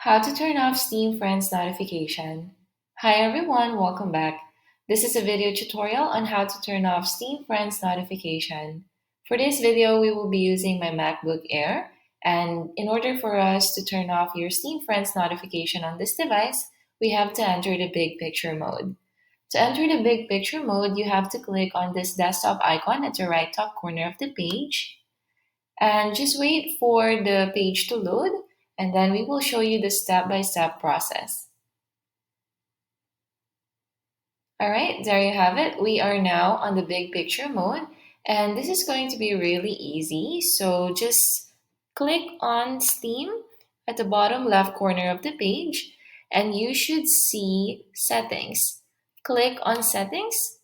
How to turn off Steam Friends notification. Hi everyone, welcome back. This is a video tutorial on how to turn off Steam Friends notification. For this video, we will be using my MacBook Air, and in order for us to turn off your Steam Friends notification on this device, we have to enter the big picture mode. To enter the big picture mode, you have to click on this desktop icon at the right top corner of the page and just wait for the page to load, and then we will show you the step-by-step process. All right, there you have it. We are now on the big picture mode, and this is going to be really easy. So just click on Steam at the bottom left corner of the page, and you should see settings. Click on settings,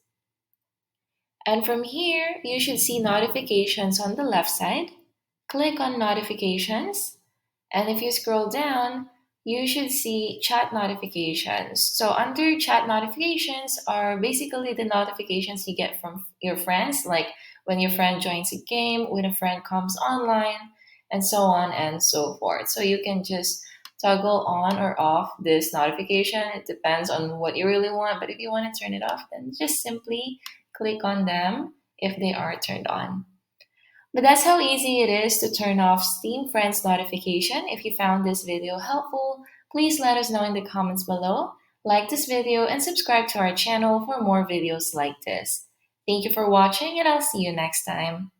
and from here, you should see notifications on the left side. Click on notifications, and if you scroll down, you should see chat notifications. So under chat notifications are basically the notifications you get from your friends, like when your friend joins a game, when a friend comes online, and so on and so forth. So you can just toggle on or off this notification. It depends on what you really want, but if you want to turn it off, then just simply click on them if they are turned on. But that's how easy it is to turn off Steam Friends notification. If you found this video helpful, please let us know in the comments below. Like this video and subscribe to our channel for more videos like this. Thank you for watching, and I'll see you next time.